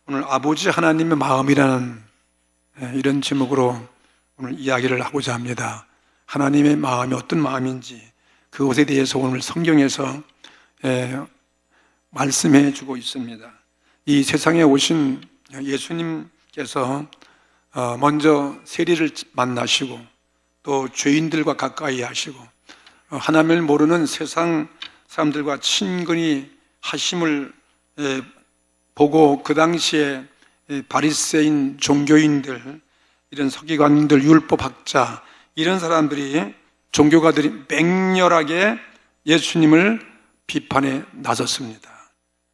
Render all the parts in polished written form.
오늘 아버지 하나님의 마음이라는 이런 제목으로 오늘 이야기를 하고자 합니다. 하나님의 마음이 어떤 마음인지 그것에 대해서 오늘 성경에서 말씀해 주고 있습니다. 이 세상에 오신 예수님께서 먼저 세리를 만나시고 또 죄인들과 가까이 하시고 하나님을 모르는 세상 사람들과 친근히 하심을 보고 그 당시에 바리새인 종교인들, 이런 서기관들, 율법학자 이런 사람들이 종교가들이 맹렬하게 예수님을 비판에 나섰습니다.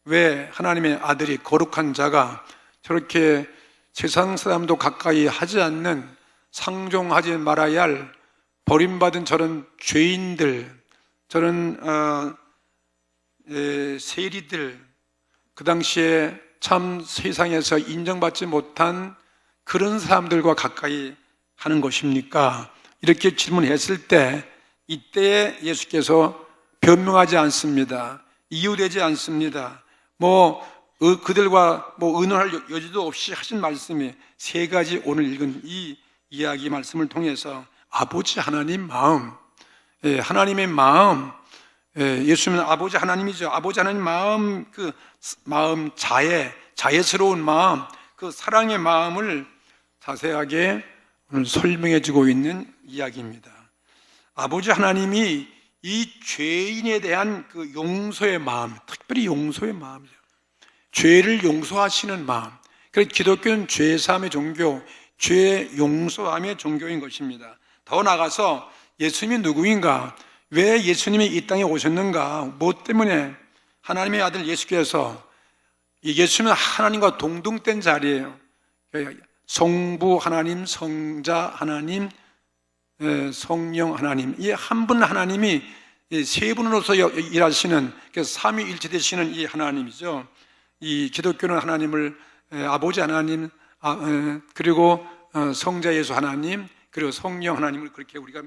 왜 하나님의 아들이 거룩한 자가 저렇게 세상 사람도 가까이 하지 않는 상종하지 말아야 할 버림받은 저런 죄인들, 저런 세리들, 그 당시에 참 세상에서 인정받지 못한 그런 사람들과 가까이 하는 것입니까? 이렇게 질문했을 때 이때에 예수께서 변명하지 않습니다. 이유되지 않습니다. 그들과 의논할 여지도 없이 하신 말씀이 세 가지 오늘 읽은 이 이야기 말씀을 통해서 아버지 하나님 마음, 하나님의 마음, 예수님은 아버지 하나님이죠. 아버지 하나님 마음, 그 마음 자애스러운 마음, 그 사랑의 마음을 자세하게 오늘 설명해 주고 있는 이야기입니다. 아버지 하나님이 이 죄인에 대한 그 용서의 마음, 특별히 용서의 마음이죠. 죄를 용서하시는 마음. 그래서 기독교는 죄 사함의 종교, 죄 용서함의 종교인 것입니다. 더 나아가서 예수님이 누구인가? 왜 예수님이 이 땅에 오셨는가? 무엇 때문에? 하나님의 아들 예수께서, 예수님은 하나님과 동등된 자리예요. 성부 하나님, 성자 하나님, 성령 하나님, 이 한 분 하나님이 세 분으로서 일하시는, 삼위일체 되시는 이 하나님이죠. 이 기독교는 하나님을 아버지 하나님, 그리고 성자 예수 하나님, 그리고 성령 하나님을 그렇게 우리가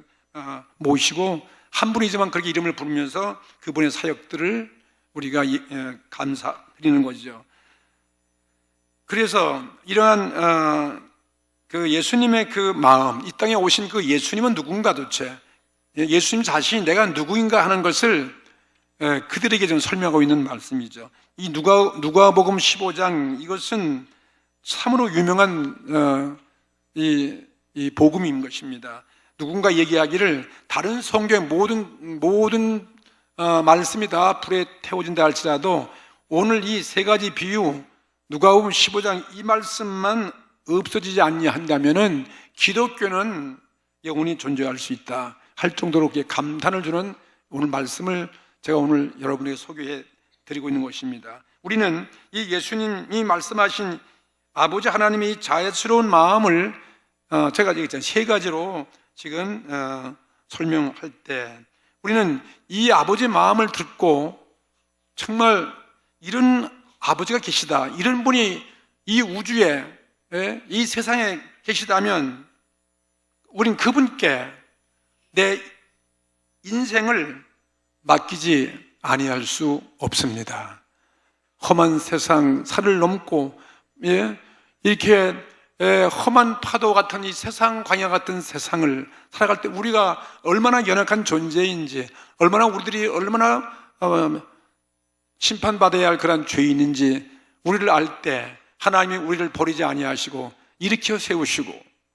모시고 한 분이지만 그렇게 이름을 부르면서 그분의 사역들을 우리가 감사드리는 거죠. 그래서 이러한 그 예수님의 그 마음, 이 땅에 오신 그 예수님은 누군가 도대체, 예수님 자신이 내가 누구인가 하는 것을 그들에게 좀 설명하고 있는 말씀이죠. 이 누가복음 15장, 이것은 참으로 유명한 이 복음인 것입니다. 누군가 얘기하기를 다른 성경의 모든 말씀이 다 불에 태워진다 할지라도 오늘 이 세 가지 비유, 누가복음 15장 이 말씀만 없어지지 아니한다면은 기독교는 영원히 존재할 수 있다 할 정도로 감탄을 주는 오늘 말씀을 제가 오늘 여러분에게 소개해 드리고 있는 것입니다. 우리는 이 예수님이 말씀하신 아버지 하나님의 자애스러운 마음을 제가 세 가지로 지금 설명할 때 우리는 이 아버지의 마음을 듣고 정말 이런 아버지가 계시다, 이런 분이 이 우주에, 이 세상에 계시다면 우린 그분께 내 인생을 맡기지 아니할 수 없습니다. 험한 세상, 산을 넘고 이렇게 험한 파도 같은 이 세상, 광야 같은 세상을 살아갈 때 우리가 얼마나 연약한 존재인지, 우리들이 얼마나 심판받아야 할 그런 죄인인지 우리를 알 때 하나님이 우리를 버리지 아니하시고 일으켜 세우시고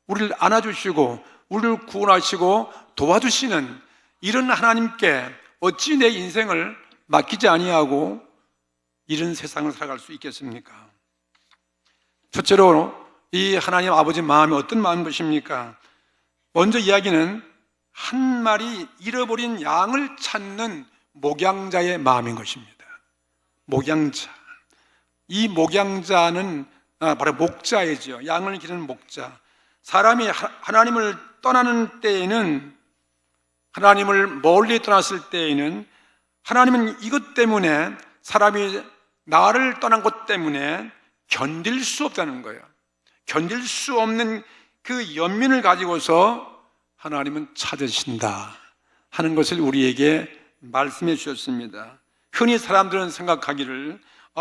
우리를 안아주시고 우리를 구원하시고 도와주시는 이런 하나님께 어찌 내 인생을 맡기지 아니하고 이런 세상을 살아갈 수 있겠습니까? 첫째로 이 하나님 아버지 마음이 어떤 마음인 것입니까? 먼저 이야기는 한 마리 잃어버린 양을 찾는 목양자의 마음인 것입니다. 목양자. 이 목양자는 바로 목자이죠. 양을 기르는 목자. 사람이 하나님을 떠나는 때에는, 하나님을 멀리 떠났을 때에는 하나님은 이것 때문에, 사람이 나를 떠난 것 때문에 견딜 수 없다는 거예요. 견딜 수 없는 그 연민을 가지고서 하나님은 찾으신다 하는 것을 우리에게 말씀해 주셨습니다. 흔히 사람들은 생각하기를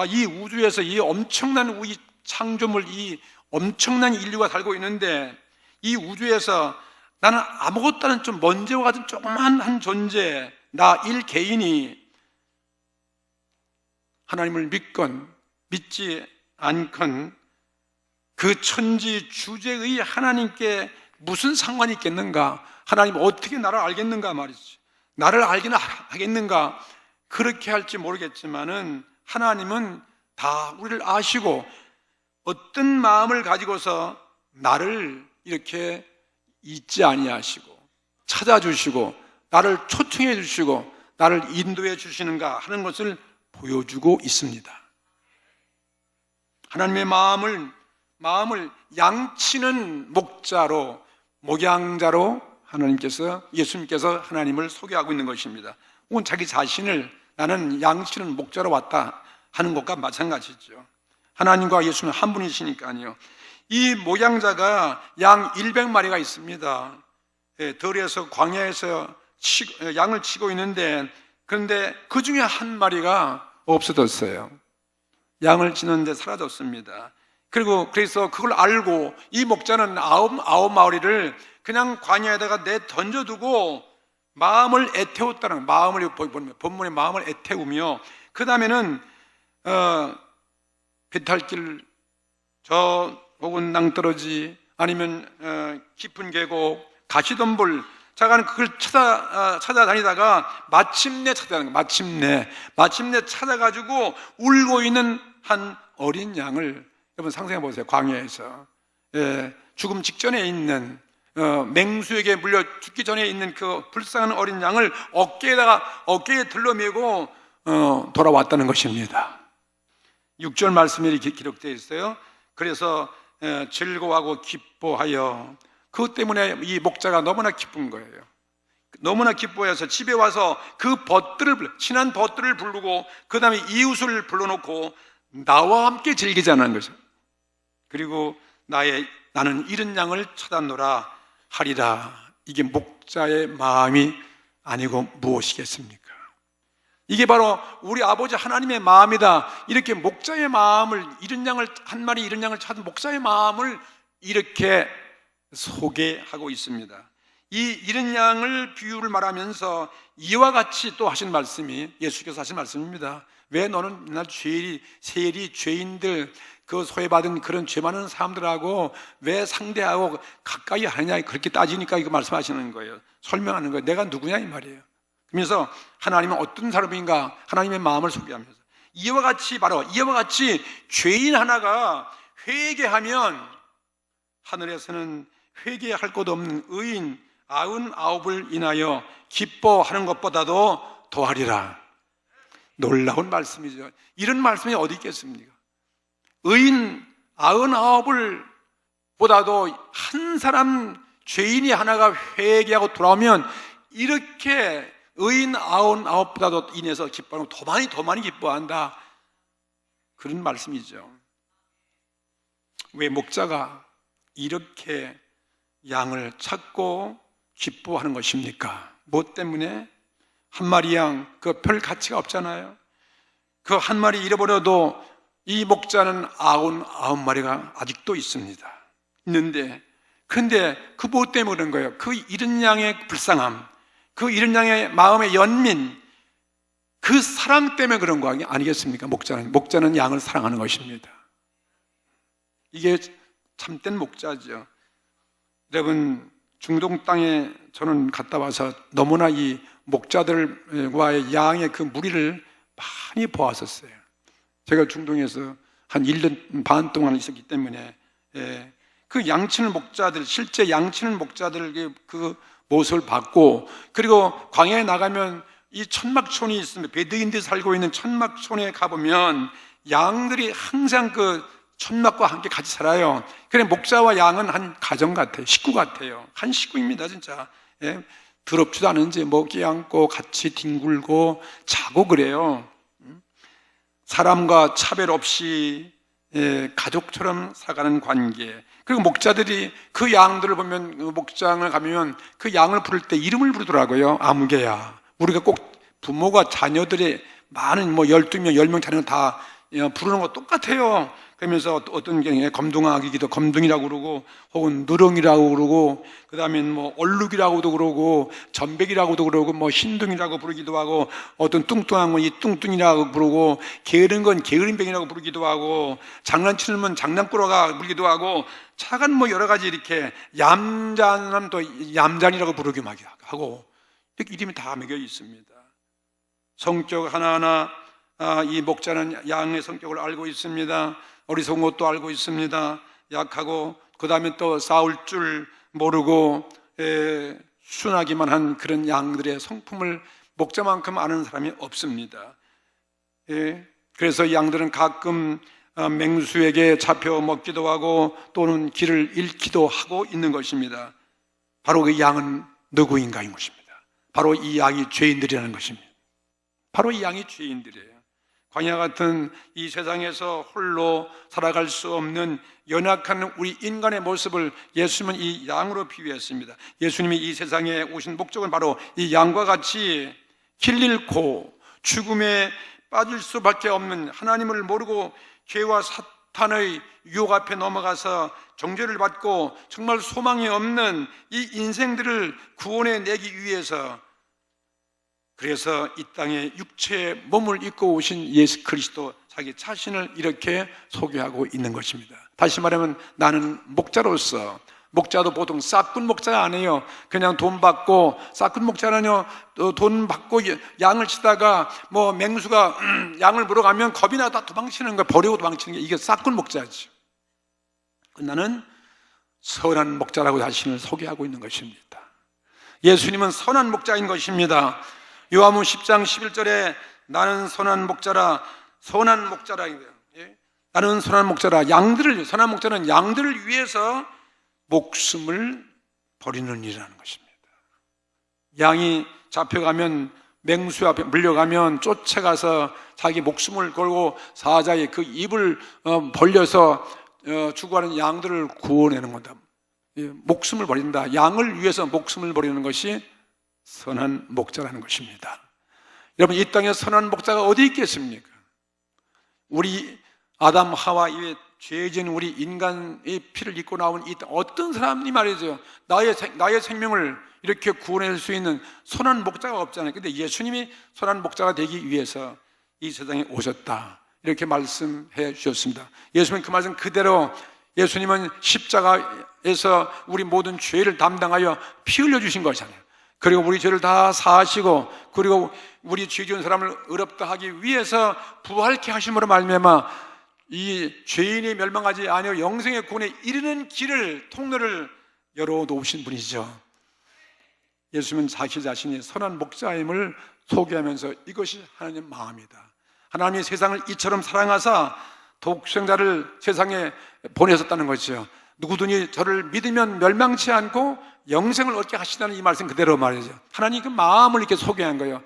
이 우주에서 이 엄청난 창조물, 이 엄청난 인류가 살고 있는데 이 우주에서 나는 아무것도 아닌 좀 먼지와 같은 조그만 한 존재, 나 일 개인이 하나님을 믿건 믿지 않건 그 천지 주재의 하나님께 무슨 상관이 있겠는가? 하나님 어떻게 나를 알겠는가 말이지. 나를 알기는 하겠는가? 그렇게 할지 모르겠지만은 하나님은 다 우리를 아시고 어떤 마음을 가지고서 나를 이렇게 잊지 아니하시고 찾아주시고 나를 초청해 주시고 나를 인도해 주시는가 하는 것을 보여주고 있습니다. 하나님의 마음을 양치는 목자로, 목양자로 예수님께서 하나님을 소개하고 있는 것입니다. 혹은 자기 자신을 나는 양치는 목자로 왔다 하는 것과 마찬가지죠. 하나님과 예수는 한 분이시니까요. 이 목양자가 양 100마리가 있습니다. 들에서 광야에서 양을 치고 있는데, 그런데 그 중에 한 마리가 없어졌어요. 양을 치는데 사라졌습니다. 그래서 그걸 알고 이 목자는 아홉 마리를 그냥 광야에다가 던져두고 마음을 애태웠다는, 본문의 마음을 애태우며, 그 다음에는 배탈길 혹은 낭떠러지 아니면 깊은 계곡, 가시덤불, 자가는 그걸 찾아다니다가 마침내 찾아가는 거예요. 마침내 찾아가지고 울고 있는 한 어린 양을, 여러분 상상해 보세요. 광야에서 죽음 직전에 있는 맹수에게 물려 죽기 전에 있는 그 불쌍한 어린 양을 어깨에 들러매고 돌아왔다는 것입니다. 6절 말씀에 이렇게 기록되어 있어요. 그래서 즐거워하고 기뻐하여, 그것 때문에 이 목자가 너무나 기쁜 거예요. 너무나 기뻐해서 집에 와서 친한 벗들을 부르고 그 다음에 이웃을 불러놓고 나와 함께 즐기자는 거죠. 그리고 나는 이른 양을 찾았노라 하리라. 이게 목자의 마음이 아니고 무엇이겠습니까? 이게 바로 우리 아버지 하나님의 마음이다. 이렇게 목자의 마음을, 한 마리 이른 양을 찾은 목자의 마음을 이렇게 소개하고 있습니다. 이 이른 양을 비유를 말하면서 이와 같이 또 하신 말씀이, 예수께서 하신 말씀입니다. 왜 너는 맨날 세리, 죄인들, 그 소외받은 그런 죄 많은 사람들하고 왜 상대하고 가까이 하느냐, 그렇게 따지니까 이거 말씀하시는 거예요. 설명하는 거예요. 내가 누구냐 이 말이에요. 그러면서 하나님은 어떤 사람인가, 하나님의 마음을 소개하면서 이와 같이 죄인 하나가 회개하면 하늘에서는 회개할 것 없는 의인 99을 인하여 기뻐하는 것보다도 더하리라. 놀라운 말씀이죠. 이런 말씀이 어디 있겠습니까? 의인 99을 보다도 한 사람 죄인이 하나가 회개하고 돌아오면 이렇게 의인 99보다도 인해서 기뻐하고 더 많이 기뻐한다. 그런 말씀이죠. 왜 목자가 이렇게 양을 찾고 기뻐하는 것입니까? 뭐 때문에? 한 마리 양, 그 별 가치가 없잖아요. 그 한 마리 잃어버려도 이 목자는 99마리가 아직도 있는데, 근데 그 뭐 때문에 그런 거예요? 그 잃은 양의 불쌍함, 그 잃은 양의 마음의 연민, 그 사랑 때문에 그런 거 아니겠습니까? 목자는 양을 사랑하는 것입니다. 이게 참된 목자죠. 여러분, 중동 땅에 저는 갔다 와서 너무나 이 목자들과의 양의 그 무리를 많이 보았었어요. 제가 중동에서 한 1년 반 동안 있었기 때문에 그 양치는 목자들, 실제 양치는 목자들 그 모습을 봤고, 그리고 광야에 나가면 이 천막촌이 있습니다. 베드인들이 살고 있는 천막촌에 가보면 양들이 항상 그 천막과 함께 같이 살아요. 그래, 목자와 양은 한 가정 같아요. 식구 같아요. 한 식구입니다, 진짜. 더럽지도 않은지 먹이 안고 같이 뒹굴고 자고 그래요. 사람과 차별 없이 가족처럼 살아가는 관계. 그리고 목자들이 그 양들을 보면, 목장을 가면 그 양을 부를 때 이름을 부르더라고요. 아무개야. 우리가 꼭 부모가 자녀들의 많은 12명, 10명 자녀는 다 부르는 거 똑같아요. 그러면서 어떤 경우에 검둥아기기도 검둥이라고 그러고, 혹은 누렁이라고 그러고, 그 다음에 뭐 얼룩이라고도 그러고, 전백이라고도 그러고, 뭐 흰둥이라고 부르기도 하고, 어떤 뚱뚱한 건 이 뚱뚱이라고 부르고, 게으른 건 게으름뱅이라고 부르기도 하고, 장난치는 건 장난꾸러가 부르기도 하고, 차간 뭐 여러 가지 이렇게 얌전한 또 얌전이라고 부르기도 하고, 이렇게 이름이 다 매겨 있습니다. 성격 하나하나 이 목자는 양의 성격을 알고 있습니다. 어리석은 것도 알고 있습니다. 약하고, 그 다음에 또 싸울 줄 모르고 순하기만 한 그런 양들의 성품을 목자만큼 아는 사람이 없습니다. 그래서 양들은 가끔 맹수에게 잡혀 먹기도 하고 또는 길을 잃기도 하고 있는 것입니다. 바로 그 양은 누구인가인 것입니다. 바로 이 양이 죄인들이라는 것입니다. 바로 이 양이 죄인들이에요. 광야 같은 이 세상에서 홀로 살아갈 수 없는 연약한 우리 인간의 모습을 예수님은 이 양으로 비유했습니다. 예수님이 이 세상에 오신 목적은 바로 이 양과 같이 길 잃고 죽음에 빠질 수밖에 없는, 하나님을 모르고 죄와 사탄의 유혹 앞에 넘어가서 정죄를 받고 정말 소망이 없는 이 인생들을 구원해 내기 위해서, 그래서 이 땅에 육체의 몸을 입고 오신 예수 그리스도 자기 자신을 이렇게 소개하고 있는 것입니다. 다시 말하면 나는 목자로서, 목자도 보통 싹군 목자가 아니에요. 그냥 돈 받고, 싹군 목자는요, 돈 받고 양을 치다가 뭐 맹수가 양을 물어가면 겁이 나다 도망치는 거, 버리고 도망치는 게 이게 싹군 목자죠. 나는 선한 목자라고 자신을 소개하고 있는 것입니다. 예수님은 선한 목자인 것입니다. 요한복음 10장 11절에 나는 선한 목자라, 선한 목자라, 나는 선한 목자라, 선한 목자는 양들을 위해서 목숨을 버리는 일이라는 것입니다. 양이 잡혀가면, 맹수 앞에 물려가면 쫓아가서 자기 목숨을 걸고 사자의 그 입을 벌려서 죽어가는 양들을 구원하는 거다. 목숨을 버린다. 양을 위해서 목숨을 버리는 것이 선한 목자라는 것입니다. 여러분, 이 땅에 선한 목자가 어디 있겠습니까? 우리 아담 하와 이외 죄진 우리 인간의 피를 입고 나온 이 땅, 어떤 사람이 말이죠, 나의 생명을 이렇게 구원할 수 있는 선한 목자가 없잖아요. 근데 예수님이 선한 목자가 되기 위해서 이 세상에 오셨다, 이렇게 말씀해 주셨습니다. 예수님은 그 말씀 그대로, 예수님은 십자가에서 우리 모든 죄를 담당하여 피 흘려 주신 것이잖아요. 그리고 우리 죄를 다 사하시고, 그리고 우리 죄 지은 사람을 의롭다 하기 위해서 부활케 하심으로 말미암아 이 죄인이 멸망하지 아니하여 영생의 구원에 이르는 길을, 통로를 열어놓으신 분이죠. 예수님은 자기 자신이 선한 목자임을 소개하면서 이것이 하나님의 마음이다. 하나님이 세상을 이처럼 사랑하사 독생자를 세상에 보내셨다는 것이죠. 누구든지 저를 믿으면 멸망치 않고 영생을 얻게 하시다는 이 말씀 그대로 말이죠. 하나님 그 마음을 이렇게 소개한 거예요.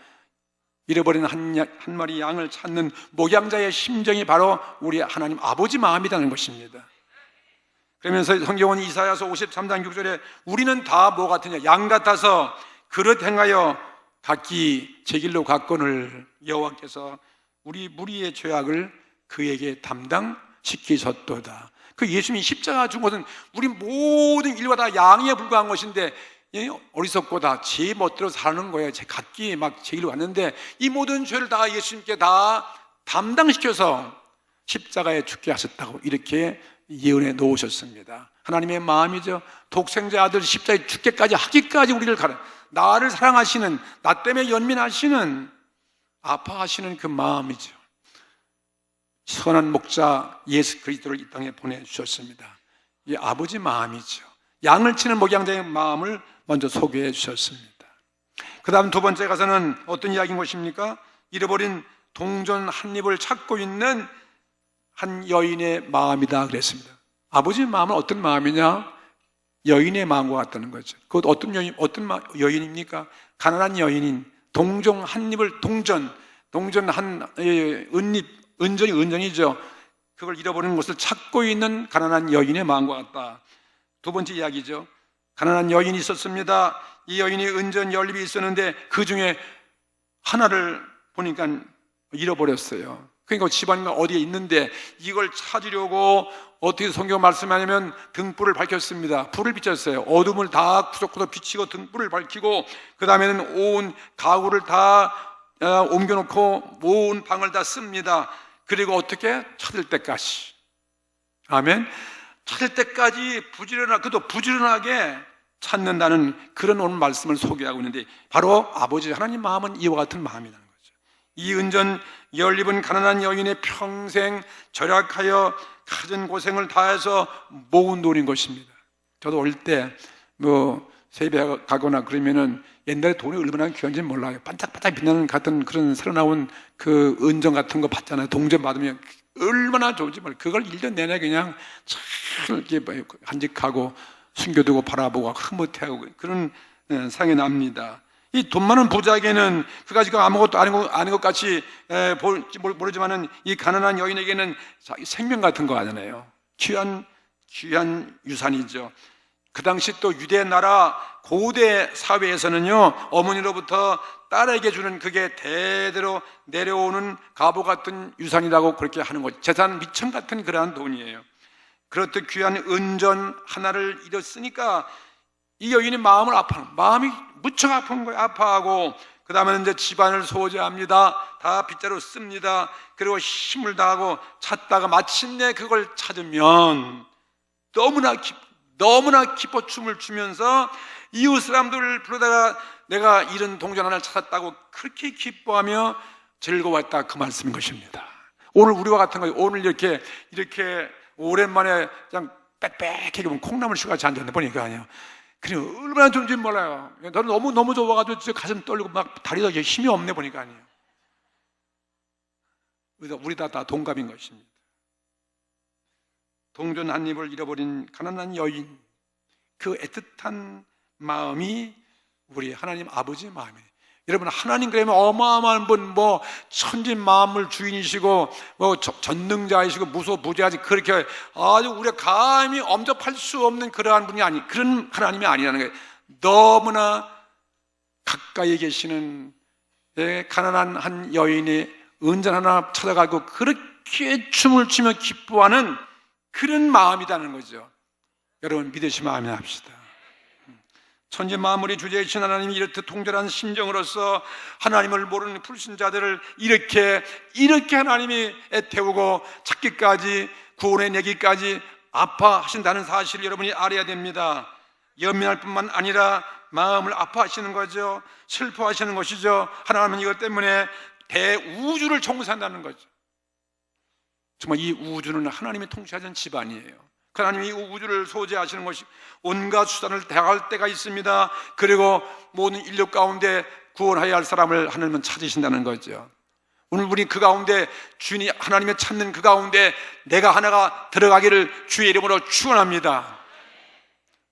잃어버린 한 마리 양을 찾는 목양자의 심정이 바로 우리 하나님 아버지 마음이라는 것입니다. 그러면서 성경은 이사야서 53장 6절에 우리는 다 뭐 같으냐, 양 같아서 그릇 행하여 각기 제 길로 갔거늘 여호와께서 우리 무리의 죄악을 그에게 담당시키셨도다. 그 예수님이 십자가 죽은 것은 우리 모든 일과 다 양에 불과한 것인데, 어리석고 다 제 멋대로 사는 거예요. 제 각기 막 제 길로 왔는데 이 모든 죄를 다 예수님께 다 담당시켜서 십자가에 죽게 하셨다고 이렇게 예언해 놓으셨습니다. 하나님의 마음이죠. 독생자 아들 십자가에 죽게까지 하기까지 우리를 나를 사랑하시는, 나 때문에 연민하시는, 아파하시는 그 마음이죠. 선한 목자 예수 그리스도를 이 땅에 보내주셨습니다. 이 아버지 마음이죠. 양을 치는 목양자의 마음을 먼저 소개해 주셨습니다. 그 다음 두 번째 가서는 어떤 이야기인 것입니까? 잃어버린 동전 한 입을 찾고 있는 한 여인의 마음이다 그랬습니다. 아버지 마음은 어떤 마음이냐? 여인의 마음과 같다는 거죠. 그것 어떤 여인입니까? 가난한 여인인, 동전 한 입을, 동전 한 은입, 은전이죠. 그걸 잃어버리는 것을 찾고 있는 가난한 여인의 마음과 같다. 두 번째 이야기죠. 가난한 여인이 있었습니다. 이 여인이 은전 열립이 있었는데 그 중에 하나를 보니까 잃어버렸어요. 그러니까 집안과 어디에 있는데 이걸 찾으려고 어떻게 성경 말씀하냐면 등불을 밝혔습니다. 불을 비쳤어요. 어둠을 다 구석구석 비치고 등불을 밝히고 그 다음에는 온 가구를 다 옮겨놓고 온 방을 다 씁니다. 그리고 어떻게? 찾을 때까지. 아멘. 찾을 때까지 그도 부지런하게 찾는다는 그런 오늘 말씀을 소개하고 있는데 바로 아버지 하나님 마음은 이와 같은 마음이라는 거죠. 이 은전 연립은 가난한 여인의 평생 절약하여 갖은 고생을 다해서 모은 돈인 것입니다. 저도 어릴 때 세배 가거나 그러면은 옛날에 돈이 얼마나 귀한지 몰라요. 반짝반짝 빛나는 같은 그런 새로 나온 그 은전 같은 거 받잖아요. 동전 받으면 얼마나 좋은지 몰라요. 그걸 1년 내내 그냥 참 이렇게 간직하고 숨겨두고 바라보고 흐뭇해하고 그런 상이 납니다. 이 돈 많은 부자에게는 그 가지고 아무것도 아닌 것 같이 볼지 모르지만은 이 가난한 여인에게는 생명 같은 거 아니잖아요. 귀한 유산이죠. 그 당시 또 유대 나라 고대 사회에서는요, 어머니로부터 딸에게 주는 그게 대대로 내려오는 가보 같은 유산이라고 그렇게 하는 거죠. 재산 미천 같은 그러한 돈이에요. 그렇듯 귀한 은전 하나를 잃었으니까 이 여인의 마음이 무척 아픈 거예요. 아파하고 그 다음에는 이제 집안을 소재합니다. 다 빗자루 씁니다. 그리고 힘을 다하고 찾다가 마침내 그걸 찾으면 너무나 기뻐 춤을 추면서 이웃 사람들을 부르다가 내가 잃은 동전 하나를 찾았다고 그렇게 기뻐하며 즐거웠다, 그 말씀인 것입니다. 오늘 우리와 같은 거예요. 오늘 이렇게 오랜만에 그냥 빽빽하게 보면 콩나물 씨같이 앉았는데 보니까 아니에요. 그래 얼마나 좋은지 몰라요. 저는 너무 좋아가지고 진짜 가슴 떨리고 막 다리가 힘이 없네 보니까 아니에요. 우리 다 동갑인 것입니다. 동전 한 입을 잃어버린 가난한 여인, 그 애틋한 마음이 우리 하나님 아버지의 마음이에요. 여러분, 하나님 그러면 어마어마한 분, 천진 만물 주인이시고 전능자이시고 무소부재하지, 그렇게 아주 우리가 감히 엄접할 수 없는 그러한 분이 그런 하나님이 아니라는 거예요. 너무나 가까이 계시는 가난한 한 여인이 은전 하나 찾아가고 그렇게 춤을 추며 기뻐하는 그런 마음이라는 거죠. 여러분, 믿으시면 아멘합시다. 천지 만물의 주제이신 하나님이 이렇듯 통절한 심정으로서 하나님을 모르는 불신자들을 이렇게 하나님이 애태우고 찾기까지, 구원해 내기까지 아파하신다는 사실을 여러분이 알아야 됩니다. 연민할 뿐만 아니라 마음을 아파하시는 거죠. 슬퍼하시는 것이죠. 하나님은 이것 때문에 대우주를 청산한다는 거죠. 정말 이 우주는 하나님이 통치하는 집안이에요. 하나님이 이 우주를 소재하시는 것이 온갖 수단을 다할 때가 있습니다. 그리고 모든 인력 가운데 구원하여야 할 사람을 하나님은 찾으신다는 거죠. 오늘 우리 그 가운데 주인이 하나님의 찾는 그 가운데 내가 하나가 들어가기를 주의 이름으로 축원합니다.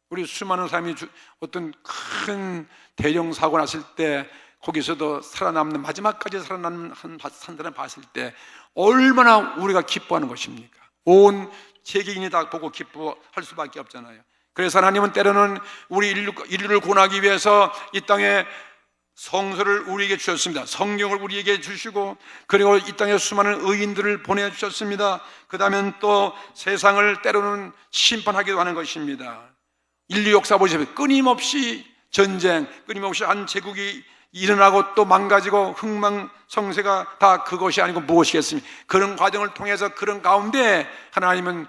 우리 수많은 사람이 어떤 큰 대형 사고 났을 때 거기서도 살아남는, 마지막까지 살아남는 한 사람을 봤을 때 얼마나 우리가 기뻐하는 것입니까? 온 세계인이 다 보고 기뻐할 수밖에 없잖아요. 그래서 하나님은 때로는 우리 인류를 구원하기 위해서 이 땅에 성서를 우리에게 주셨습니다. 성경을 우리에게 주시고, 그리고 이 땅에 수많은 의인들을 보내주셨습니다. 그 다음에 또 세상을 때로는 심판하기도 하는 것입니다. 인류 역사 보시면 끊임없이 전쟁, 끊임없이 한 제국이 일어나고 또 망가지고 흥망성쇠가 다 그것이 아니고 무엇이겠습니까? 그런 과정을 통해서 그런 가운데 하나님은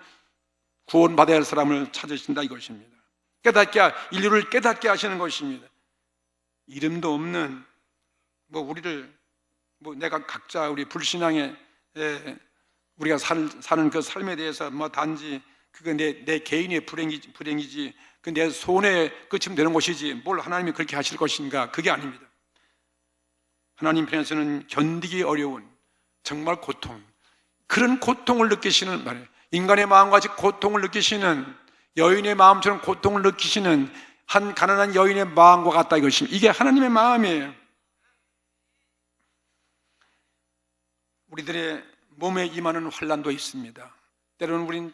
구원받아야 할 사람을 찾으신다 이것입니다. 인류를 깨닫게 하시는 것입니다. 이름도 없는 우리를 내가 각자 우리 불신앙에 우리가 사는 그 삶에 대해서 단지 그거 내 개인의 불행이지 그 내 손에 끝이면 되는 것이지 뭘 하나님이 그렇게 하실 것인가, 그게 아닙니다. 하나님 편에서는 견디기 어려운 정말 고통, 그런 고통을 느끼시는 말이에요. 인간의 마음같이 고통을 느끼시는, 여인의 마음처럼 고통을 느끼시는 한 가난한 여인의 마음과 같다 이것입니다. 이게 하나님의 마음이에요. 우리들의 몸에 임하는 환난도 있습니다. 때로는 우린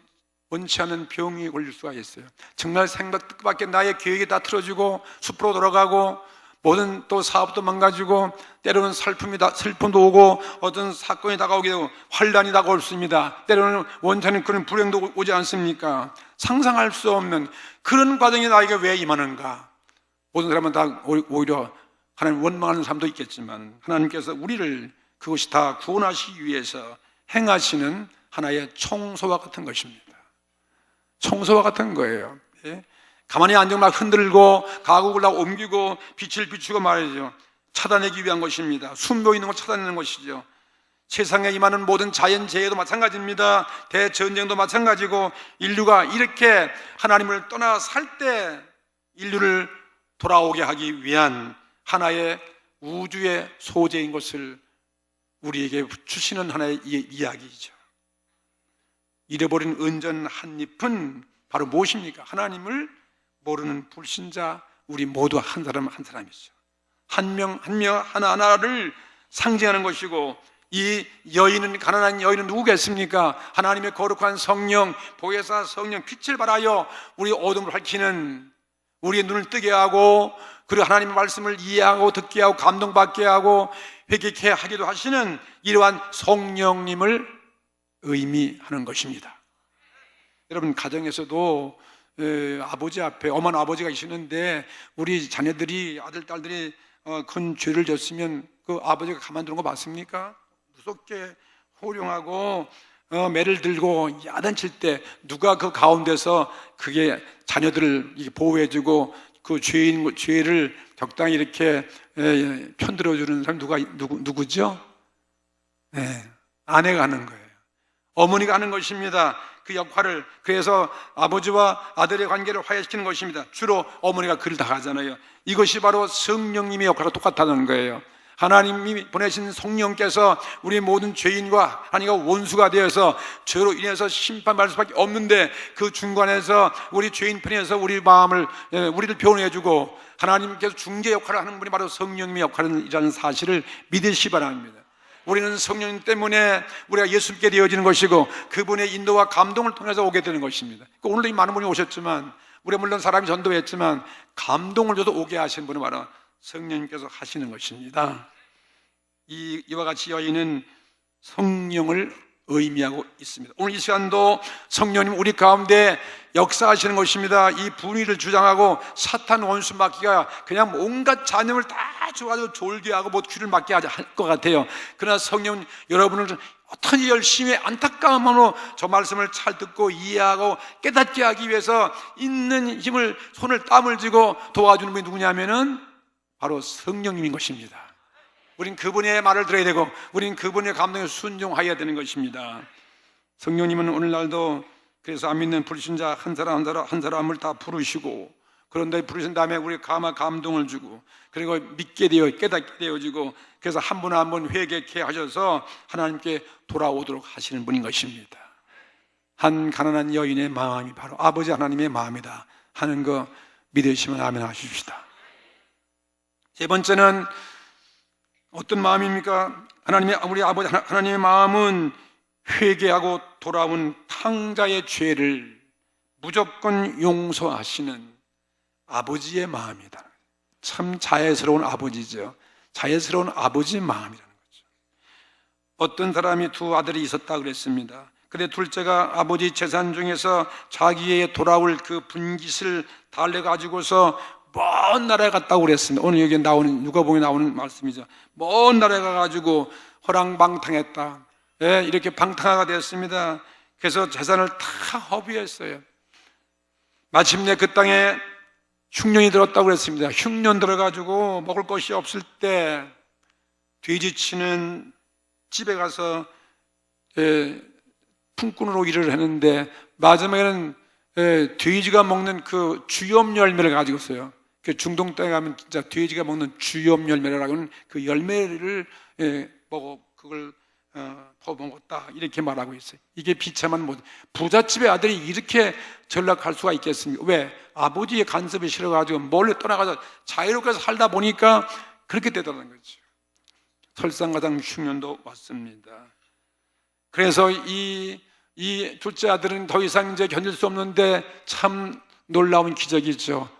원치 않는 병이 걸릴 수가 있어요. 정말 생각 뜻밖의 나의 계획이 다 틀어지고 숲으로 돌아가고 모든 또 사업도 망가지고 때로는 슬픔도 오고 어떤 사건이 다가오기도 하고 환란이 다가올습니다. 때로는 원천인 그런 불행도 오지 않습니까? 상상할 수 없는 그런 과정이 나에게 왜 임하는가? 모든 사람은 다 오히려 하나님 원망하는 사람도 있겠지만 하나님께서 우리를 그것이 다 구원하시기 위해서 행하시는 하나의 청소와 같은 것입니다. 청소와 같은 거예요. 예? 가만히 앉아 막 흔들고 가구를 다 옮기고 빛을 비추고 말이죠. 차단하기 위한 것입니다. 숨도 있는 걸 찾아내는 것이죠. 세상에 임하는 모든 자연재해도 마찬가지입니다. 대전쟁도 마찬가지고 인류가 이렇게 하나님을 떠나 살 때 인류를 돌아오게 하기 위한 하나의 우주의 소재인 것을 우리에게 주시는 하나의 이야기이죠. 잃어버린 은전 한 잎은 바로 무엇입니까? 하나님을 모르는 불신자 우리 모두 한 사람 한 사람이죠. 한 명 한 명 하나하나를 상징하는 것이고 이 여인은 가난한 여인은 누구겠습니까? 하나님의 거룩한 성령 보혜사 성령 빛을 발하여 우리 어둠을 밝히는 우리의 눈을 뜨게 하고 그리고 하나님의 말씀을 이해하고 듣게 하고 감동받게 하고 회개케 하기도 하시는 이러한 성령님을 의미하는 것입니다. 여러분 가정에서도 아버지 앞에 엄한 아버지가 계시는데 우리 자녀들이 아들 딸들이 큰 죄를 졌으면 그 아버지가 가만두는 거 맞습니까? 무섭게 호령하고 매를 들고 야단칠 때 누가 그 가운데서 그게 자녀들을 보호해주고 그 죄를 적당히 이렇게 편들어주는 사람 누구죠? 네, 아내가 하는 거예요. 어머니가 하는 것입니다. 그 역할을. 그래서 아버지와 아들의 관계를 화해시키는 것입니다. 주로 어머니가 그를 다 하잖아요. 이것이 바로 성령님의 역할과 똑같다는 거예요. 하나님이 보내신 성령께서 우리 모든 죄인과 하나님과 원수가 되어서 죄로 인해서 심판받을 수밖에 없는데 그 중간에서 우리 죄인 편에서 우리 마음을 우리를 변호해주고 하나님께서 중재 역할을 하는 분이 바로 성령님의 역할이라는 사실을 믿으시 바랍니다. 우리는 성령 때문에 우리가 예수님께 되어지는 것이고 그분의 인도와 감동을 통해서 오게 되는 것입니다. 오늘도 많은 분이 오셨지만 우리가 물론 사람이 전도했지만 감동을 줘도 오게 하시는 분은 바로 성령님께서 하시는 것입니다. 이와 같이 여인은 성령을 의미하고 있습니다. 오늘 이 시간도 성령님 우리 가운데 역사하시는 것입니다. 이 분위기를 주장하고 사탄 원수 막기가 그냥 온갖 잔염을 다 줘가지고 졸게 하고 뭐 귀를 막게 할 것 같아요. 그러나 성령은 여러분을 어떤 열심히 안타까움으로 저 말씀을 잘 듣고 이해하고 깨닫게 하기 위해서 있는 힘을 손을 땀을 쥐고 도와주는 분이 누구냐면은 바로 성령님인 것입니다. 우린 그분의 말을 들어야 되고 우린 그분의 감동에 순종하여야 되는 것입니다. 성령님은 오늘날도 그래서 안 믿는 불신자 한 사람을 다 부르시고 그런데 부르신 다음에 우리가 감동을 주고 그리고 믿게 되어 깨닫게 되어지고 그래서 한 분 한 분 회개케 하셔서 하나님께 돌아오도록 하시는 분인 것입니다. 한 가난한 여인의 마음이 바로 아버지 하나님의 마음이다 하는 거 믿으시면 아멘 하십시다. 세 번째는 어떤 마음입니까? 우리 아버지 하나님의 마음은 회개하고 돌아온 탕자의 죄를 무조건 용서하시는 아버지의 마음이다. 참 자애스러운 아버지죠. 자애스러운 아버지의 마음이라는 거죠. 어떤 사람이 두 아들이 있었다 그랬습니다. 근데 둘째가 아버지 재산 중에서 자기의 돌아올 그 분깃을 달래가지고서 먼 나라에 갔다고 그랬습니다. 오늘 여기 나오는 누가복음에 나오는 말씀이죠. 먼 나라에 가가지고 허랑방탕했다. 예, 이렇게 방탕화가 되었습니다. 그래서 재산을 다 허비했어요. 마침내 그 땅에 흉년이 들었다고 그랬습니다. 흉년 들어가지고 먹을 것이 없을 때 돼지치는 집에 가서 품꾼으로 일을 했는데 마지막에는 돼지가 먹는 그 주염 열매를 가지고 있어요. 그 중동 땅에 가면 진짜 돼지가 먹는 주염 열매라고 하는 그 열매를 먹어 그걸 퍼먹었다 이렇게 말하고 있어요. 이게 비참한 부잣집의 아들이 이렇게 전락할 수가 있겠습니까? 왜? 아버지의 간섭이 싫어가지고 몰래 떠나가서 자유롭게 살다 보니까 그렇게 되더라는 거죠. 설상가상 흉년도 왔습니다. 그래서 이 둘째 아들은 더 이상 이제 견딜 수 없는데 참 놀라운 기적이죠.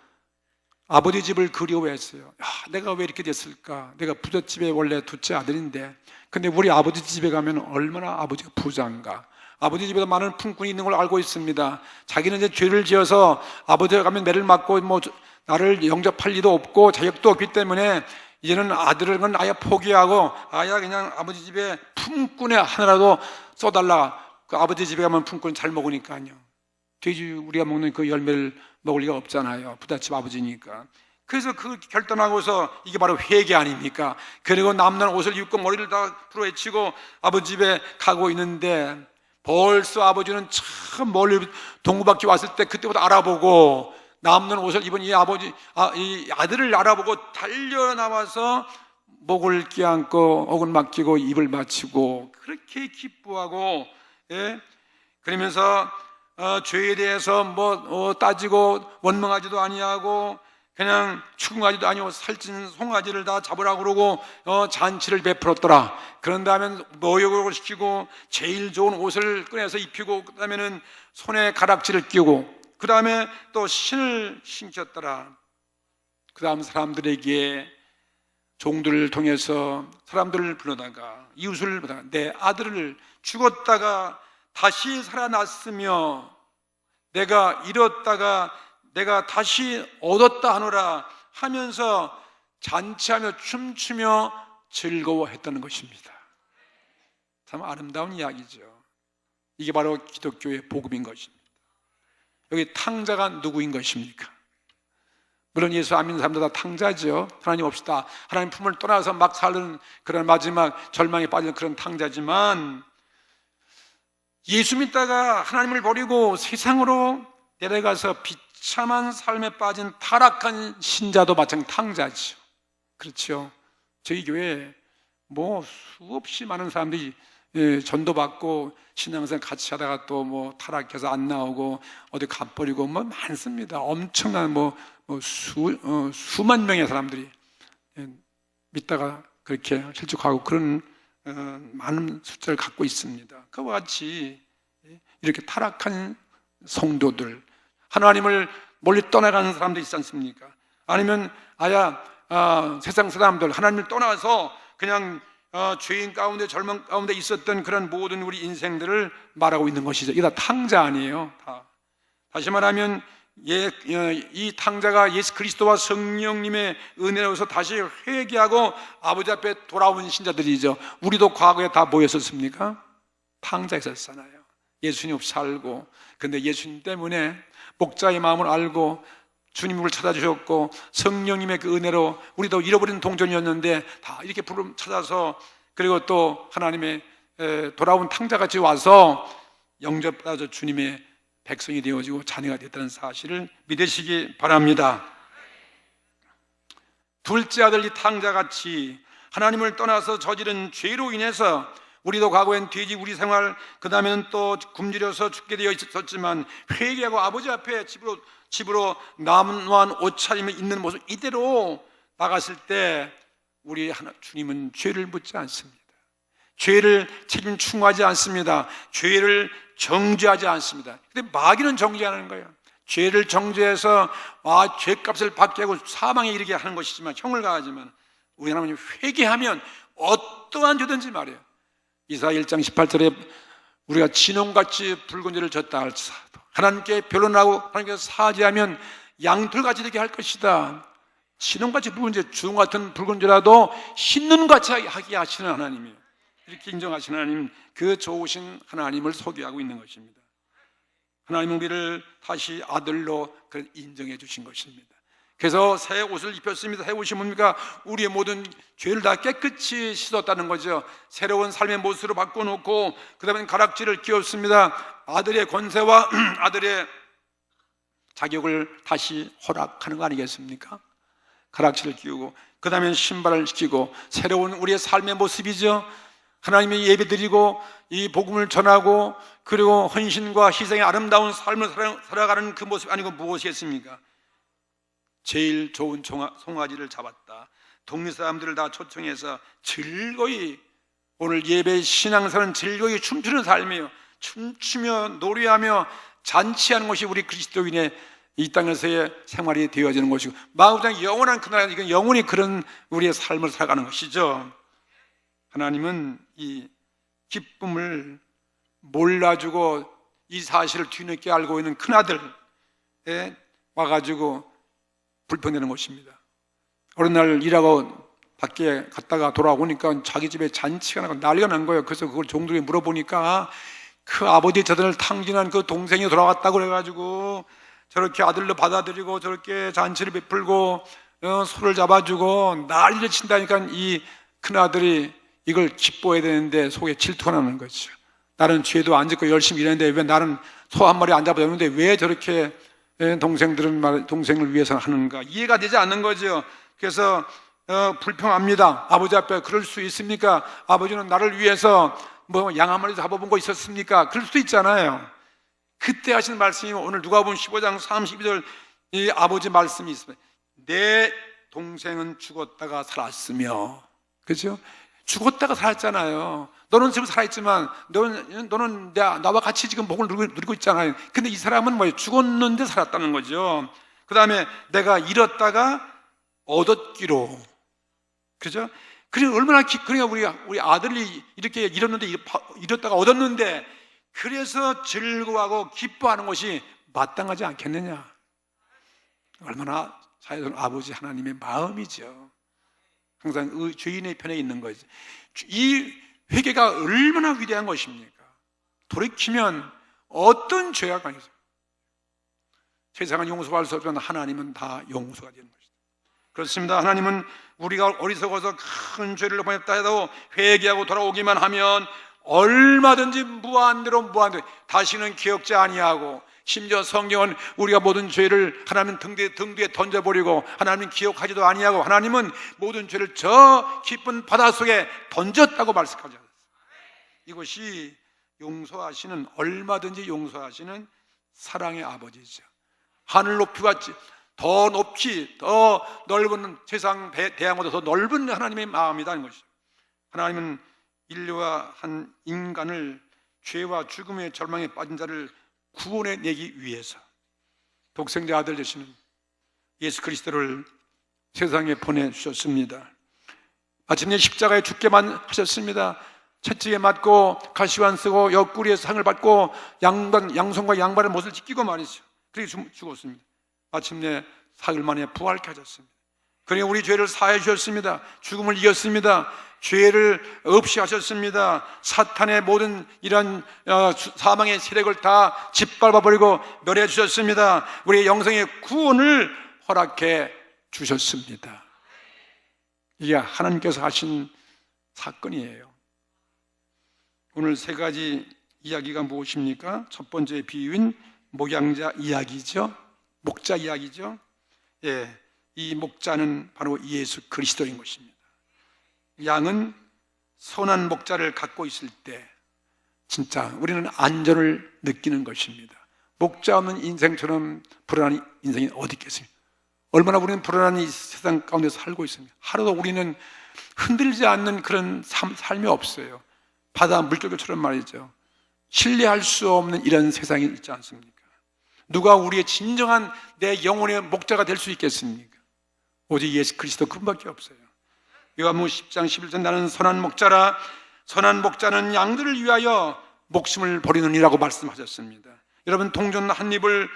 아버지 집을 그리워했어요. 야, 내가 왜 이렇게 됐을까? 내가 부잣집에 원래 둘째 아들인데, 근데 우리 아버지 집에 가면 얼마나 아버지가 부자인가? 아버지 집에도 많은 품꾼이 있는 걸 알고 있습니다. 자기는 이제 죄를 지어서 아버지가 가면 매를 맞고 뭐 나를 영접할 리도 없고 자격도 없기 때문에 이제는 아들은 아예 포기하고 아예 그냥 아버지 집에 품꾼에 하나라도 써달라. 그 아버지 집에 가면 품꾼 잘 먹으니까요. 돼지 우리가 먹는 그 열매를 먹을 리가 없잖아요. 부잣집 아버지니까. 그래서 그 결단하고서 이게 바로 회개 아닙니까? 그리고 남는 옷을 입고 머리를 다 풀어헤치고 아버지 집에 가고 있는데 벌써 아버지는 참 멀리 동구밖에 왔을 때 그때부터 알아보고 남는 옷을 입은 이 아들을 알아보고 달려 나와서 목을 끼안고 억을 맡기고 입을 맞추고 그렇게 기뻐하고, 예? 그러면서 죄에 대해서 따지고 원망하지도 아니하고 그냥 추궁하지도 아니고 살찐 송아지를 다 잡으라고 그러고 잔치를 베풀었더라. 그런 다음에 모욕을 시키고 제일 좋은 옷을 꺼내서 입히고 그 다음에는 손에 가락지를 끼우고 그 다음에 또 신을 신겼더라. 그 다음 사람들에게 종들을 통해서 사람들을 불러다가 이웃을 불러다가 내 아들을 죽었다가 다시 살아났으며 내가 잃었다가 내가 다시 얻었다 하노라 하면서 잔치하며 춤추며 즐거워했다는 것입니다. 참 아름다운 이야기죠. 이게 바로 기독교의 복음인 것입니다. 여기 탕자가 누구인 것입니까? 물론 예수 안 믿는 사람들 다 탕자죠. 하나님 없이다 하나님 품을 떠나서 막 사는 그런 마지막 절망에 빠지는 그런 탕자지만, 예수 믿다가 하나님을 버리고 세상으로 내려가서 비참한 삶에 빠진 타락한 신자도 마찬가지 탕자죠. 그렇죠. 저희 교회에 수없이 많은 사람들이 전도받고 신앙생활 같이 하다가 또 타락해서 안 나오고 어디 가버리고 많습니다. 엄청난 수만 명의 사람들이 믿다가 그렇게 실족하고 그런 많은 숫자를 갖고 있습니다. 그와 같이 이렇게 타락한 성도들, 하나님을 멀리 떠나가는 사람들 있지 않습니까? 아니면 세상 사람들 하나님을 떠나서 그냥 죄인 가운데 절망 가운데 있었던 그런 모든 우리 인생들을 말하고 있는 것이죠. 이게 다 탕자 아니에요. 다시 말하면 이 탕자가 예수 그리스도와 성령님의 은혜로서 다시 회개하고 아버지 앞에 돌아온 신자들이죠. 우리도 과거에 다 뭐였었습니까? 탕자였었잖아요. 예수님 없이 살고, 근데 예수님 때문에 목자의 마음을 알고 주님을 찾아주셨고 성령님의 그 은혜로 우리도 잃어버린 동전이었는데 다 이렇게 부름 찾아서, 그리고 또 하나님의 돌아온 탕자같이 와서 영접받아서 주님의 백성이 되어지고 자녀가 됐다는 사실을 믿으시기 바랍니다. 둘째 아들 이 탕자같이 하나님을 떠나서 저지른 죄로 인해서 우리도 과거엔 돼지 우리 생활, 그 다음에는 또 굶주려서 죽게 되어 있었지만 회개하고 아버지 앞에 집으로 남은 옷차림을 입는 모습 이대로 나갔을 때 우리 주님은 죄를 묻지 않습니다. 죄를 책임 충고하지 않습니다. 죄를 정죄하지 않습니다. 근데 마귀는 정죄하는 거예요. 죄를 정죄해서 죄값을 받게 하고 사망에 이르게 하는 것이지만, 형을 가하지만 우리 하나님은 회개하면 어떠한 죄든지 말이에요. 이사야 1장 18절에 우리가 진홍같이 붉은 죄를 졌다 할지라도 하나님께 변론하고 하나님께 사죄하면 양털같이 되게 할 것이다. 진홍같이 붉은 죄, 주홍 같은 붉은 죄라도 흰눈같이 하게 하시는 하나님이에요. 이렇게 인정하시는 하나님, 그 좋으신 하나님을 소개하고 있는 것입니다. 하나님은 우리를 다시 아들로 인정해 주신 것입니다. 그래서 새 옷을 입혔습니다. 새 옷이 뭡니까? 우리의 모든 죄를 다 깨끗이 씻었다는 거죠. 새로운 삶의 모습으로 바꿔놓고 그 다음에 가락지를 끼웠습니다. 아들의 권세와 아들의 자격을 다시 허락하는 거 아니겠습니까? 가락지를 끼우고 그 다음에 신발을 시키고 새로운 우리의 삶의 모습이죠. 하나님의 예배드리고 이 복음을 전하고 그리고 헌신과 희생의 아름다운 삶을 살아가는 그 모습 아니고 무엇이겠습니까? 제일 좋은 송아지를 잡았다. 동네 사람들을 다 초청해서 즐거이, 오늘 예배 신앙생활은 즐거이 춤추는 삶이에요. 춤추며 노래하며 잔치하는 것이 우리 그리스도인의 이 땅에서의 생활이 되어지는 것이고, 마음장 영원한 그날, 이건 영원히 그런 우리의 삶을 살아가는 것이죠. 하나님은 이 기쁨을 몰라주고 이 사실을 뒤늦게 알고 있는 큰아들에 와가지고 불평내는 것입니다. 어느 날 일하고 밖에 갔다가 돌아오니까 자기 집에 잔치가 나고 난리가 난 거예요. 그래서 그걸 종들이 물어보니까 그 아버지 재산을 탕진한 그 동생이 돌아왔다고 그래가지고 저렇게 아들로 받아들이고 저렇게 잔치를 베풀고 소를 잡아주고 난리를 친다니까 이 큰아들이 이걸 기뻐해야 되는데 속에 질투가 나는 거죠. 나는 죄도 안 짓고 열심히 일했는데 왜 나는 소 한 마리 안 잡아줬는데 왜 저렇게 동생을 위해서 하는가, 이해가 되지 않는 거죠. 그래서 불평합니다. 아버지 앞에. 그럴 수 있습니까? 아버지는 나를 위해서 뭐 양 한 마리 잡아본 거 있었습니까? 그럴 수도 있잖아요. 그때 하시는 말씀이 오늘 누가복음 15장 32절 이 아버지 말씀이 있습니다. 내 동생은 죽었다가 살았으며, 그렇죠? 죽었다가 살았잖아요. 너는 지금 살아있지만 너는 나와 같이 지금 복을 누리고 있잖아요. 근데 이 사람은 뭐예요? 죽었는데 살았다는 거죠. 그 다음에 내가 잃었다가 얻었기로, 그죠? 그래서 얼마나 그러니까 우리 아들이 이렇게 잃었다가 얻었는데, 그래서 즐거워하고 기뻐하는 것이 마땅하지 않겠느냐? 얼마나 사회적 아버지 하나님의 마음이죠. 항상 죄인의 편에 있는 거죠. 이 회개가 얼마나 위대한 것입니까? 돌이키면 어떤 죄가 아니죠. 세상은 용서할 수 없지만 하나님은 다 용서가 되는 것이다. 그렇습니다. 하나님은 우리가 어리석어서 큰 죄를 범했다 해도 회개하고 돌아오기만 하면 얼마든지 무한대로 다시는 기억지 아니하고, 심지어 성경은 우리가 모든 죄를 하나님 등 뒤에 던져버리고 하나님 기억하지도 아니하고 하나님은 모든 죄를 저 깊은 바닷속에 던졌다고 말씀하셨어요. 이것이 용서하시는, 얼마든지 용서하시는 사랑의 아버지죠. 하늘 높이가 더 높이 더 넓은 세상 대양보다 더 넓은 하나님의 마음이라는 것이죠. 하나님은 인류와 한 인간을 죄와 죽음의 절망에 빠진 자를 구원해내기 위해서 독생자 아들 되시는 예수 그리스도를 세상에 보내주셨습니다. 마침내 십자가에 죽게만 하셨습니다. 채찍에 맞고 가시관 쓰고 옆구리에 상을 받고 양손과 양발의 못을 찢기고 말이죠. 그렇게 죽었습니다. 마침내 사흘 만에 부활케 하셨습니다. 그러니 우리 죄를 사해 주셨습니다. 죽음을 이겼습니다. 죄를 없이 하셨습니다. 사탄의 모든 이런 사망의 세력을 다 짓밟아버리고 멸해 주셨습니다. 우리의 영생의 구원을 허락해 주셨습니다. 이게 하나님께서 하신 사건이에요. 오늘 세 가지 이야기가 무엇입니까? 첫 번째 비유인 목양자 이야기죠. 목자 이야기죠. 예, 이 목자는 바로 예수 그리스도인 것입니다. 양은 선한 목자를 갖고 있을 때 진짜 우리는 안전을 느끼는 것입니다. 목자 없는 인생처럼 불안한 인생이 어디 있겠습니까? 얼마나 우리는 불안한 이 세상 가운데 살고 있습니다. 하루도 우리는 흔들리지 않는 그런 삶이 없어요. 바다 물결처럼 말이죠. 신뢰할 수 없는 이런 세상이 있지 않습니까? 누가 우리의 진정한 내 영혼의 목자가 될 수 있겠습니까? 오직 예수 그리스도 그분밖에 없어요. 요한복음 10장 11절 나는 선한 목자라, 선한 목자는 양들을 위하여 목숨을 버리느니라고 말씀하셨습니다. 여러분, 동전 한 입을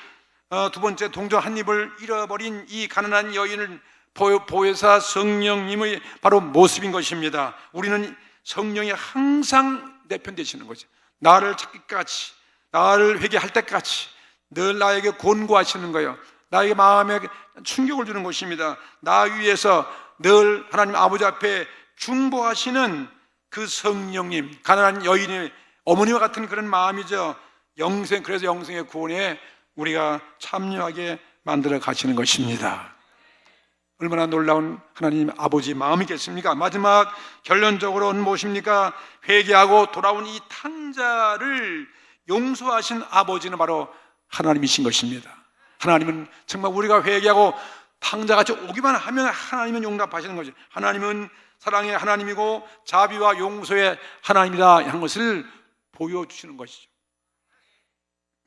두 번째 동전 한 입을 잃어버린 이 가난한 여인을 보혜사 성령님의 바로 모습인 것입니다. 우리는 성령이 항상 내 편 되시는 거죠. 나를 찾기까지, 나를 회개할 때까지 늘 나에게 권고하시는 거예요. 나에게 마음에 충격을 주는 것입니다. 나 위해서 늘 하나님 아버지 앞에 중보하시는 그 성령님, 가난한 여인의 어머니와 같은 그런 마음이죠. 그래서 영생의 구원에 우리가 참여하게 만들어 가시는 것입니다. 얼마나 놀라운 하나님 아버지 마음이겠습니까? 마지막 결론적으로는 무엇입니까? 회개하고 돌아온 이 탕자를 용서하신 아버지는 바로 하나님이신 것입니다. 하나님은 정말 우리가 회개하고 탕자같이 오기만 하면 하나님은 용납하시는 거죠. 하나님은 사랑의 하나님이고 자비와 용서의 하나님이다 하는 것을 보여주시는 것이죠.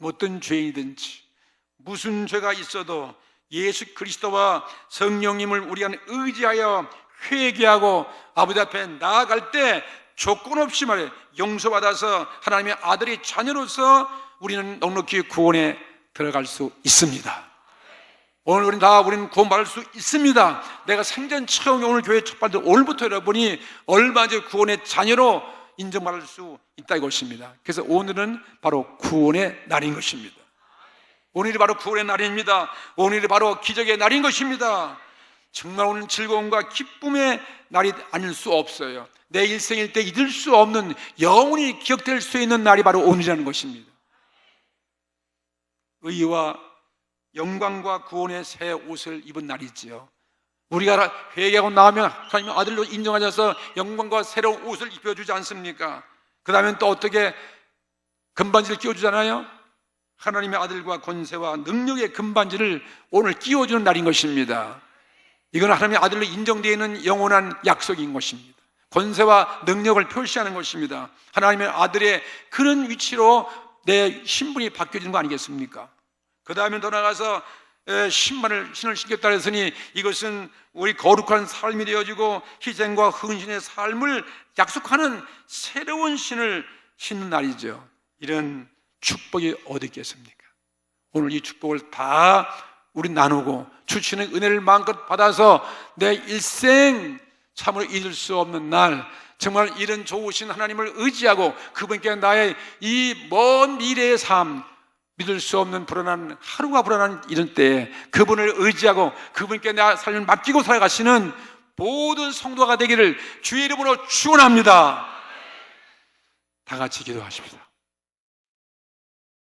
어떤 죄인이든지 무슨 죄가 있어도 예수 그리스도와 성령님을 우리가 의지하여 회개하고 아버지 앞에 나아갈 때 조건 없이 말해 용서받아서 하나님의 아들의 자녀로서 우리는 넉넉히 구원에 들어갈 수 있습니다. 오늘 우리는 구원받을 수 있습니다. 내가 생전 처음에 오늘 교회 첫 발도 오늘부터 여러분이 얼마 전에 구원의 자녀로 인정받을 수 있다 이것입니다. 그래서 오늘은 바로 구원의 날인 것입니다. 오늘이 바로 구원의 날입니다. 오늘이 바로 기적의 날인 것입니다. 정말 오늘 즐거움과 기쁨의 날이 아닐 수 없어요. 내 일생일 때 잊을 수 없는 영원히 기억될 수 있는 날이 바로 오늘이라는 것입니다. 의와 영광과 구원의 새 옷을 입은 날이지요. 우리가 회개하고 나오면 하나님의 아들로 인정하셔서 영광과 새로운 옷을 입혀주지 않습니까? 그 다음엔 또 어떻게 금반지를 끼워주잖아요. 하나님의 아들과 권세와 능력의 금반지를 오늘 끼워주는 날인 것입니다. 이건 하나님의 아들로 인정되어 있는 영원한 약속인 것입니다. 권세와 능력을 표시하는 것입니다. 하나님의 아들의 그런 위치로 내 신분이 바뀌어지는 거 아니겠습니까? 그 다음에 더 나가서 신을 신겼다 했으니 이것은 우리 거룩한 삶이 되어지고 희생과 헌신의 삶을 약속하는 새로운 신을 신는 날이죠. 이런 축복이 어디 있겠습니까? 오늘 이 축복을 다 우리 나누고 주시는 은혜를 마음껏 받아서 내 일생 참으로 잊을 수 없는 날, 정말 이런 좋으신 하나님을 의지하고 그분께 나의 이 먼 미래의 삶, 믿을 수 없는 불안한 하루가 불안한 이런 때에 그분을 의지하고 그분께 내 삶을 맡기고 살아가시는 모든 성도가 되기를 주의 이름으로 축원합니다. 다 같이 기도하십시다.